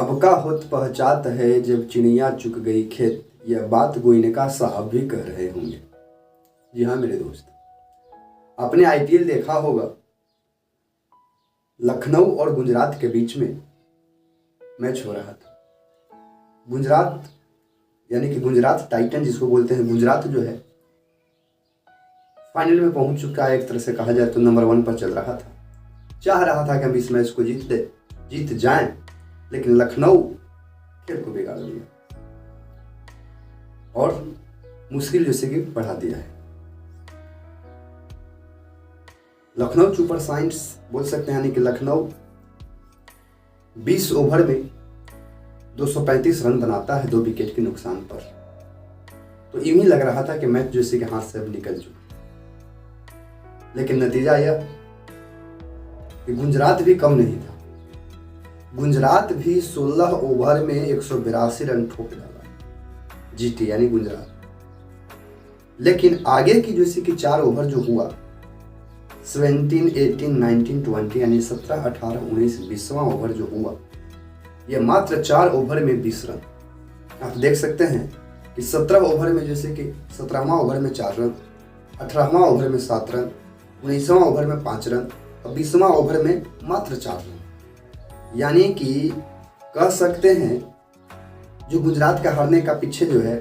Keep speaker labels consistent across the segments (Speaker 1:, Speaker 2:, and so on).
Speaker 1: अब का होत पहचात है जब चिड़िया चुग गई खेत, यह बात गोइनका साहब भी कह रहे होंगे। जी हाँ मेरे दोस्त, आपने आईपीएल देखा होगा। लखनऊ और गुजरात के बीच में मैच हो रहा था। गुजरात यानी कि गुजरात टाइटन जिसको बोलते हैं, गुजरात जो है फाइनल में पहुंच चुका है। एक तरह से कहा जाए तो नंबर 1 पर चल रहा था। चाह रहा था कि हम इस मैच को जीत जाएं, लेकिन लखनऊ खेल को बिगाड़ दिया और मुश्किल जैसे कि बढ़ा दिया है। लखनऊ सुपर साइंस बोल सकते हैं, यानी कि लखनऊ 20 ओवर में 235 रन बनाता है 2 विकेट के नुकसान पर। तो यूं ही लग रहा था कि मैच जैसे कि हाथ से अब निकल चुका, लेकिन नतीजा यह कि गुजरात भी कम नहीं था। गुजरात भी 16 ओवर में 182 रन ठोक डाला जीटी यानी गुजरात। लेकिन आगे की जैसे कि 4 ओवर जो हुआ 17, 18, 19, 20 यानी 17, 18, 19, 20वां ओवर जो हुआ, यह मात्र 4 ओवर में 20 रन। आप देख सकते हैं कि 17 ओवर में जैसे कि 17वां ओवर में 4 रन, 18वां ओवर में 7 रन, 19वां ओवर में 5 रन और 20वां ओवर में मात्र 4 रन। यानी कि कह सकते हैं जो गुजरात का हारने का पीछे जो है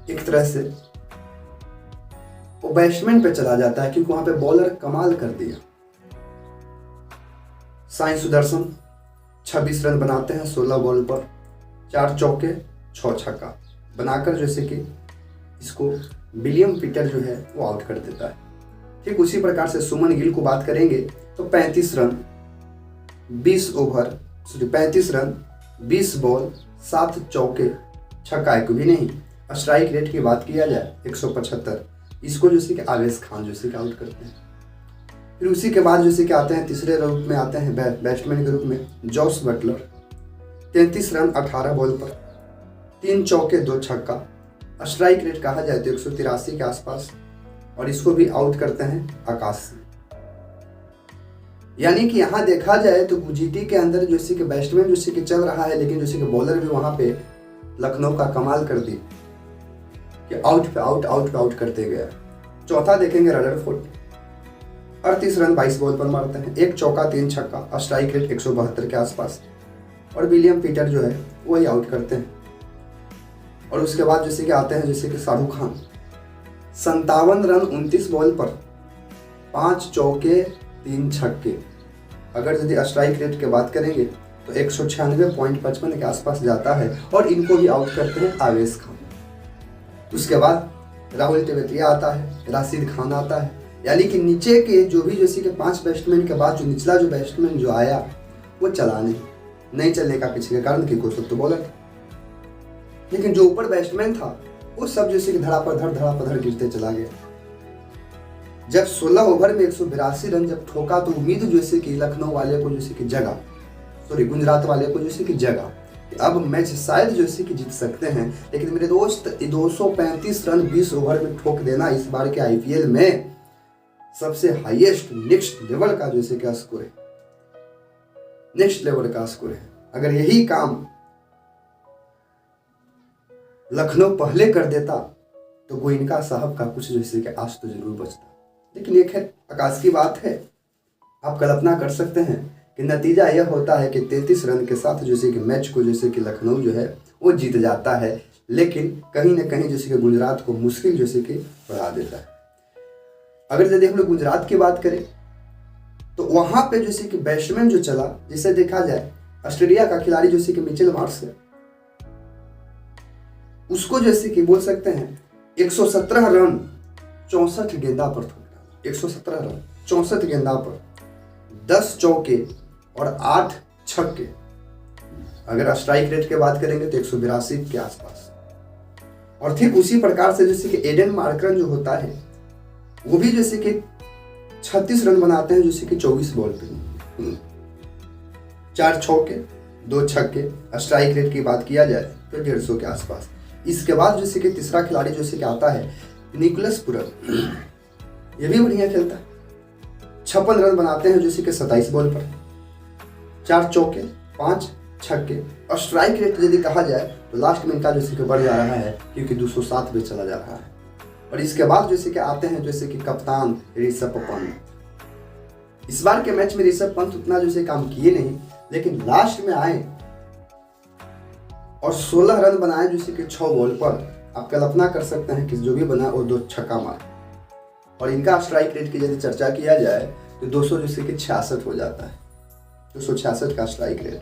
Speaker 1: एक तरह से वो बैट्समैन पे चला जाता है, क्योंकि वहां पे बॉलर कमाल कर दिया। साई सुदर्शन 26 रन बनाते हैं 16 बॉल पर, 4 चौके 6 छक्का बनाकर जैसे कि इसको विलियम पीटर जो है वो आउट कर देता है। ठीक उसी प्रकार से सुमन गिल को बात करेंगे तो 35 रन 35 रन 20 बॉल 7 चौके छक्का एक भी नहीं। स्ट्राइक रेट की बात किया जाए 175, इसको जैसे कि आवेश खान जैसे कि आउट करते हैं। फिर उसी के बाद जैसे कि आते हैं तीसरे ग्रुप में आते हैं बैट्समैन के रूप में जॉस बटलर, 33 रन 18 बॉल पर, 3 चौके 2 छक्का। स्ट्राइक रेट कहा जाए तो 183 के आसपास और इसको भी आउट करते हैं आकाश सिंह। यानी कि यहाँ देखा जाए तो जीटी के अंदर जैसे कि बैट्समैन जैसे कि चल रहा है, लेकिन जैसे कि बॉलर भी वहां पे लखनऊ का कमाल कर दी कि आउट पे आउट करते गया। चौथा देखेंगे रदरफोर्ड, 38 रन 22 बॉल पर मारते हैं, 1 चौका 3 छक्का, स्ट्राइक रेट 172 के आसपास और विलियम पीटर जो है वही आउट करते हैं। और उसके बाद जैसे कि आते हैं जैसे कि शाहरुख खान, 57 रन 29 बॉल पर, 5 चौके 3 छक्के। अगर यदि स्ट्राइक रेट की बात करेंगे तो 196.55 के आसपास जाता है और इनको भी आउट करते हैं आवेश खान। उसके बाद राहुल तेवतिया आता है, राशिद खान आता है। यानी कि नीचे के जो भी जैसे कि 5 बैट्समैन के बाद जो निचला जो बैट्समैन जो आया वो चला नहीं चलने का पीछे के कारण कि कोई तो बॉलर, लेकिन जो ऊपर बैट्समैन था वो सब जैसे कि धड़ापधड़ गिरते चला गया। जब 16 ओवर में 182 रन जब ठोका तो उम्मीद जैसे कि लखनऊ वाले को जैसे कि गुजरात वाले को जैसे कि जगह कि अब मैच शायद जैसे कि जीत सकते हैं। लेकिन मेरे दोस्त 235 रन 20 ओवर में ठोक देना इस बार के आईपीएल में सबसे हाईएस्ट नेक्स्ट लेवल का जैसे कि स्कोर है, नेक्स्ट लेवल का स्कोर है। अगर यही काम लखनऊ पहले कर देता तो गोइनका साहब का कुछ जैसे कि आज तो जरूर बचता। लेकिन एक है आकाश की बात है, आप कल्पना कर सकते हैं कि नतीजा यह होता है कि 33 रन के साथ जैसे कि मैच को जैसे कि लखनऊ जो है वो जीत जाता है, लेकिन कहीं ना कहीं जैसे कि गुजरात को मुश्किल जैसे कि बढ़ा देता है। अगर यदि हम लोग गुजरात की बात करें तो वहां पे जैसे कि बैट्समैन जो चला, जिसे देखा जाए ऑस्ट्रेलिया का खिलाड़ी जैसे कि मिचेल मार्श है, उसको जैसे कि बोल सकते हैं 117 रन 64 गेंदा पर ठोक डाला। 117 रन 64 गेंदा पर, 10 चौके और 8 छक्के। अगर स्ट्राइक रेट की बात करेंगे तो 182 के आसपास। और ठीक उसी प्रकार से जैसे कि एडन मार्करन जो होता है वो भी जैसे कि 36 रन बनाते हैं जैसे कि 24 बॉल पे, 4 चौके 2 छक्के। स्ट्राइक रेट की बात किया जाए तो 150 के आसपास। इसके बाद जैसे कि तीसरा खिलाड़ी जैसे कि आता है निकोलस पुरन, ये भी बढ़िया खेलता है, 56 रन बनाते हैं जैसे कि 27 बॉल पर, 4 चौके 5 छक्के और स्ट्राइक रेट यदि कहा जाए तो लास्ट में इनका जैसे कि बढ़ जा रहा है, क्योंकि 207 पे चला जा रहा है। और इसके बाद जैसे कि आते हैं जैसे कि कप्तान ऋषभ पंत। इस बार के मैच में ऋषभ पंत उतना जैसे काम किए नहीं, लेकिन लास्ट में आए और 16 रन बनाए जैसे कि 6 बॉल पर। आप कल्पना कर सकते हैं कि जो भी बना वो 2 छक्का मारे। और इनका स्ट्राइक रेट की यदि चर्चा किया जाए तो 200 जैसे कि 66 हो जाता है, 266 का स्ट्राइक रेट।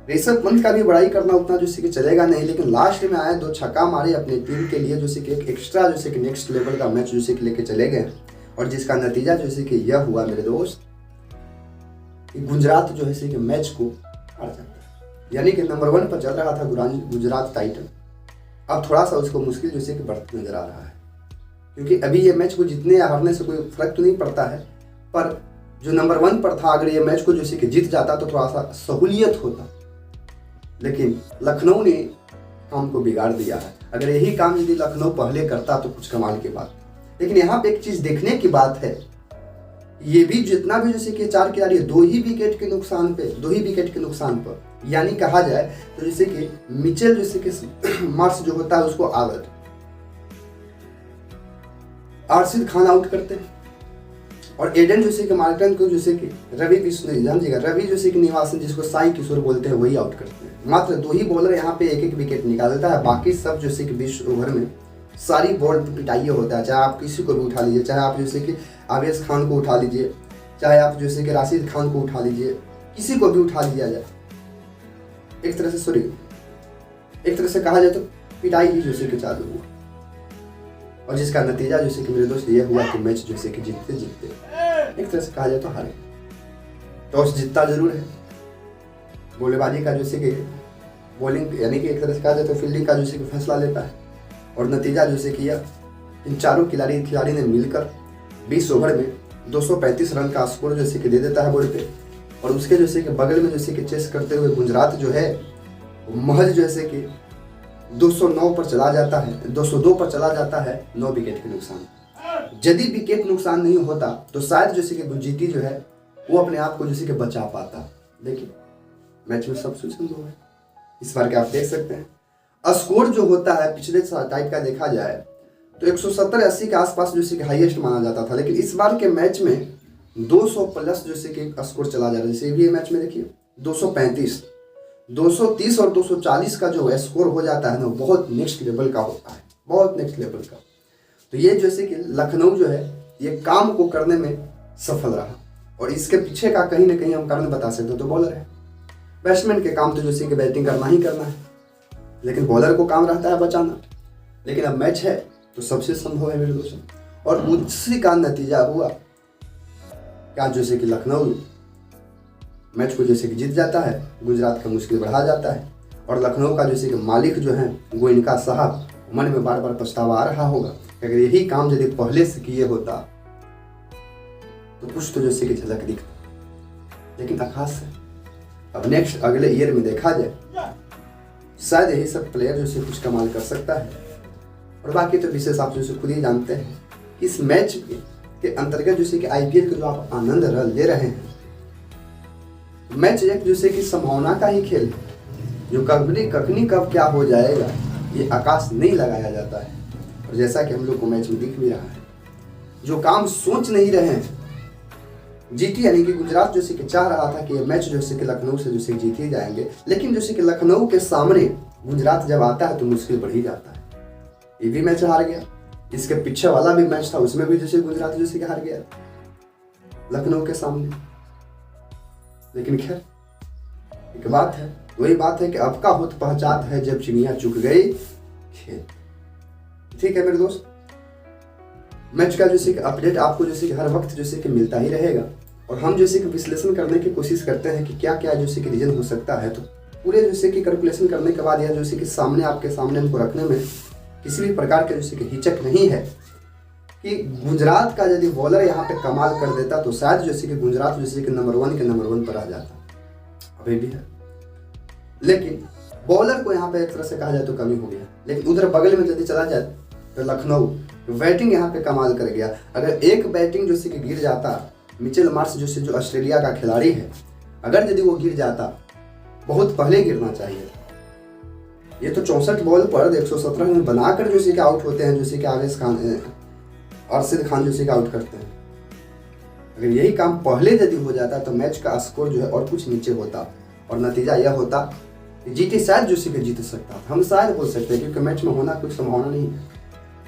Speaker 1: ऋषभ पंत का भी बड़ाई करना उतना जैसे कि चलेगा नहीं, लेकिन लास्ट में आए 2 छक्का मारे अपनी टीम के लिए, जैसे कि एक एक्स्ट्रा जैसे कि नेक्स्ट लेवल का मैच जैसे कि लेके चले गए। और जिसका नतीजा जैसे कि यह हुआ मेरे दोस्त कि गुजरात जो है कि मैच को हार जाता है। यानी कि नंबर 1 पर चल रहा था गुजरात टाइटन, अब थोड़ा सा उसको मुश्किल जैसे कि बढ़ती नजर आ रहा है, क्योंकि अभी ये मैच को जीतने या हारने से कोई फर्क तो नहीं पड़ता है, पर जो नंबर 1 पर था अगर ये मैच को जैसे कि जीत जाता तो थोड़ा सा सहूलियत होता। लेकिन लखनऊ ने काम को बिगाड़ दिया है। अगर यही काम यदि लखनऊ पहले करता तो कुछ कमाल की बात। लेकिन यहाँ पे एक चीज देखने की बात है, ये भी जितना भी जैसे कि 4 खिलाड़ी 2 ही विकेट के नुकसान पर, यानी कहा जाए तो जैसे कि मिचेल जैसे कि मार्क्स जो होता है उसको आउट, अर्शिद खान आउट करते हैं, और एडन जैसे कि मार्टन को जैसे कि रवि जैसे कि निवासन जिसको साई किशोर बोलते हैं वही आउट करते हैं। मात्र 2 ही बॉलर यहाँ पे 1-1 विकेट निकालता है, बाकी सब जैसे कि 20 ओवर में सारी बॉल पिटाइए होता है। चाहे आप किसी को भी उठा लीजिए, चाहे आप जैसे कि आवेश खान को उठा लीजिए, चाहे आप जैसे कि राशिद खान को उठा लीजिए, किसी को भी उठा लिया जाए, एक तरह से कहा जाए तो पिटाई ही जैसे कि चालू हुआ। और जिसका नतीजा जैसे कि मेरे दोस्त ये हुआ कि मैच जैसे कि जीतते एक तरह से कहा जाए तो हारे। टॉस जीतता जरूर है, बल्लेबाजी का जैसे कि बॉलिंग यानी कि एक तरह से कहा जाए तो फील्डिंग का जैसे कि फैसला लेता है। और नतीजा जैसे कि इन चारों खिलाड़ी ने मिलकर 20 ओवर में 235 रन का स्कोर जैसे कि दे देता है बोर्ड पे। और उसके जैसे कि बगल में जैसे कि चेस करते हुए गुजरात जो है महज जैसे कि 209 पर चला जाता है, 202 पर चला जाता है 9 विकेट के नुकसान। यदि विकेट नुकसान नहीं होता तो शायद जैसे कि गुजराती जो है वो अपने आप को जैसे कि बचा पाता। देखिए मैच में सब कुछ संभव है। इस बार के आप देख सकते हैं स्कोर जो होता है पिछले टाइप का देखा जाए तो 170-80 के आसपास जैसे कि हाईएस्ट माना जाता था, लेकिन इस बार के मैच में 200 प्लस जैसे कि स्कोर चला जा रहा है। जैसे भी ये मैच में देखिए 235, 230 और 240 का जो स्कोर हो जाता है ना बहुत नेक्स्ट लेवल का होता है, बहुत नेक्स्ट लेवल का। तो ये जैसे कि लखनऊ जो है ये काम को करने में सफल रहा, और इसके पीछे का कहीं ना कहीं हम कारण बता सकते तो बॉलर है। बैट्समैन के काम तो जैसे कि बैटिंग करना ही करना है, लेकिन बॉलर को काम रहता है बचाना। लेकिन अब मैच है तो सबसे संभव है मेरे दोस्तों, और उसी का नतीजा हुआ क्या जैसे कि लखनऊ मैच को जैसे कि जीत जाता है, गुजरात का मुश्किल बढ़ा जाता है। और लखनऊ का जैसे कि मालिक जो है वो इनका साहब मन में बार बार पछतावा आ रहा होगा कि अगर यही काम यदि पहले से किए होता तो कुछ तो जैसे कि झलक दिखता। लेकिन आकाश है अब नेक्स्ट अगले ईयर में देखा जाए, शायद यही सब प्लेयर जैसे कुछ कमाल कर सकता है। और बाकी तो विशेष आप जैसे खुद ही जानते हैं इस मैच के अंतर्गत जैसे कि आईपीएल का जो आप आनंद ले रहे हैं, मैच एक जैसे कि संभावना का ही खेल है, जो कखनी कब क्या हो जाएगा ये आकाश नहीं लगाया जाता है। और जैसा कि हम लोग को मैच में दिख भी रहा है, जो काम सोच नहीं रहे हैं जीती, यानी कि गुजरात जैसे कि चाह रहा था कि ये मैच जैसे कि लखनऊ से जैसे जीत ही जाएंगे, लेकिन जैसे कि लखनऊ के सामने गुजरात जब आता है तो मुश्किल बढ़ ही जाता है। ये भी मैच हार गया, इसके पीछे वाला भी मैच था उसमें भी जैसे गुजरात जैसे कि हार गया लखनऊ के सामने। लेकिन खैर एक बात है, वही बात है कि अब का होत पहचान है जब चिड़िया चुग गई खेत। ठीक है मेरे दोस्त, मैच का जैसे कि अपडेट आपको जैसे कि हर वक्त जैसे कि मिलता ही रहेगा, और हम जैसे कि विश्लेषण करने की कोशिश करते हैं कि क्या क्या जैसे कि रीजन हो सकता है। तो पूरे जैसे कि कैलकुलेशन करने के बाद यह जैसे कि सामने आपके सामने हमको रखने में किसी भी प्रकार के जैसे कि हिचक नहीं है कि गुजरात का यदि बॉलर यहाँ पे कमाल कर देता तो शायद जैसे कि गुजरात जैसे कि नंबर 1 पर आ जाता। अभी भी है, लेकिन बॉलर को यहाँ पे एक तरह से कहा जाए तो कमी हो गया। लेकिन उधर बगल में यदि चला जाए तो लखनऊ बैटिंग यहाँ पे कमाल कर गया। अगर एक बैटिंग जैसे कि गिर जाता, मिचेल मार्श जो ऑस्ट्रेलिया का खिलाड़ी है, अगर यदि वो गिर जाता, बहुत पहले गिरना चाहिए था, ये तो 64 बॉल पर 117 रन बनाकर जो कि आउट होते हैं, जो कि आवेश खान अरशद खान जो कि आउट करते हैं। अगर यही काम पहले यदि हो जाता तो मैच का स्कोर जो है और कुछ नीचे होता और नतीजा यह होता कि जीटी शायद जो कि जीत सकता था। हम शायद बोल सकते हैं क्योंकि मैच में होना कुछ संभावना नहीं है,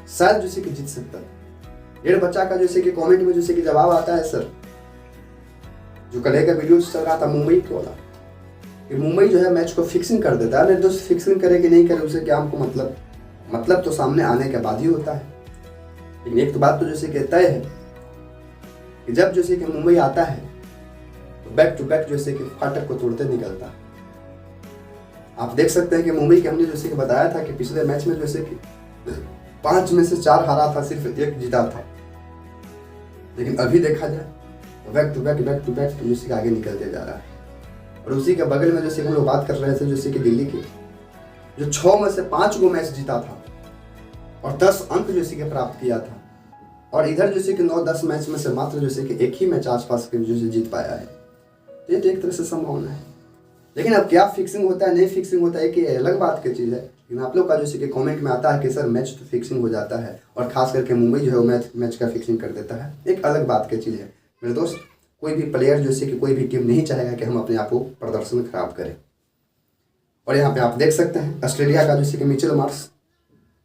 Speaker 1: शायद जो कि जीत सकता था। डेढ़ बच्चा का जो कि कमेंट में जो कि जवाब आता है सर, जो कल का वीडियो चल रहा था मुंबई को वाला, कि मुंबई जो है मैच को फिक्सिंग कर देता है। दोस्त फिक्सिंग करे कि नहीं करे उसे क्या हमको मतलब तो सामने आने के बाद ही होता है। लेकिन एक तो बात तो जैसे कि तय है कि जब जैसे कि मुंबई आता है तो बैक टू बैक जैसे कि फाटक को तोड़ते निकलता है। आप देख सकते हैं कि मुंबई के हमने जैसे कि बताया था कि पिछले मैच में जैसे कि 5 में से 4 हारा था, सिर्फ 1 जीता था। लेकिन अभी देखा जाए तो बैक टू बैक जैसे कि आगे निकलते जा रहा है। और उसी के बगल में जैसे हम लोग बात कर रहे थे जैसे कि दिल्ली के, जो 6 में से 5 गो मैच जीता था और 10 अंक जैसे कि प्राप्त किया था, और इधर जैसे कि 9-10 मैच में से मात्र जैसे कि 1 ही मैच आसपास के जैसे जीत पाया है। तो ये तो एक तरह से संभावना है। लेकिन अब क्या फिक्सिंग होता है नहीं फिक्सिंग होता है कि अलग बात की चीज़ है। लेकिन आप लोग का जैसे कि कमेंट में आता है कि सर मैच तो फिक्सिंग हो जाता है, और खास करके मुंबई जो है वो मैच का फिक्सिंग कर देता है, एक अलग बात की चीज़ है मेरे दोस्त। कोई भी प्लेयर जैसे कि कोई भी टीम नहीं चाहेगा कि हम अपने आप को प्रदर्शन खराब करें। और यहाँ पे आप देख सकते हैं ऑस्ट्रेलिया का जैसे कि मिचेल मार्श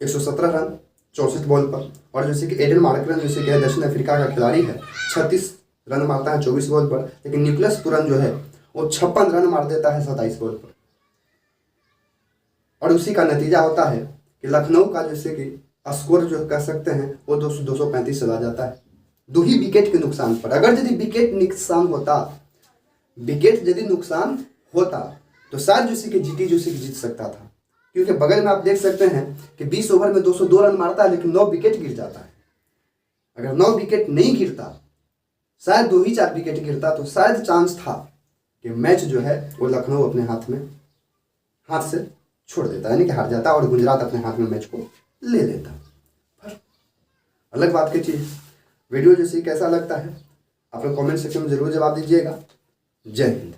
Speaker 1: 117 रन 64 बॉल पर, और जैसे कि एडन मार्करन जैसे कि दक्षिण अफ्रीका का खिलाड़ी है 36 रन मारता है 24 बॉल पर। लेकिन निकोलस पुरन जो है वो 56 रन मार देता है 27 बॉल पर। और उसी का नतीजा होता है कि लखनऊ का जैसे कि स्कोर जो कह सकते हैं वो 235 चला जाता है 2 ही विकेट के नुकसान पर। अगर यदि विकेट यदि नुकसान होता तो शायद जैसे कि जीटी जैसे कि जीत सकता था, क्योंकि बगल में आप देख सकते हैं कि 20 ओवर में 202 रन मारता है लेकिन 9 विकेट गिर जाता है। अगर 9 विकेट नहीं गिरता, शायद 2 ही 4 विकेट गिरता, तो शायद चांस था कि मैच जो है वो लखनऊ अपने हाथ से छोड़ देता, यानी कि हार जाता और गुजरात अपने हाथ में मैच को ले लेता। पर अलग बात की चीज़। वीडियो जैसे कैसा लगता है आप लोग कमेंट सेक्शन में जरूर जवाब दीजिएगा। जय हिंद।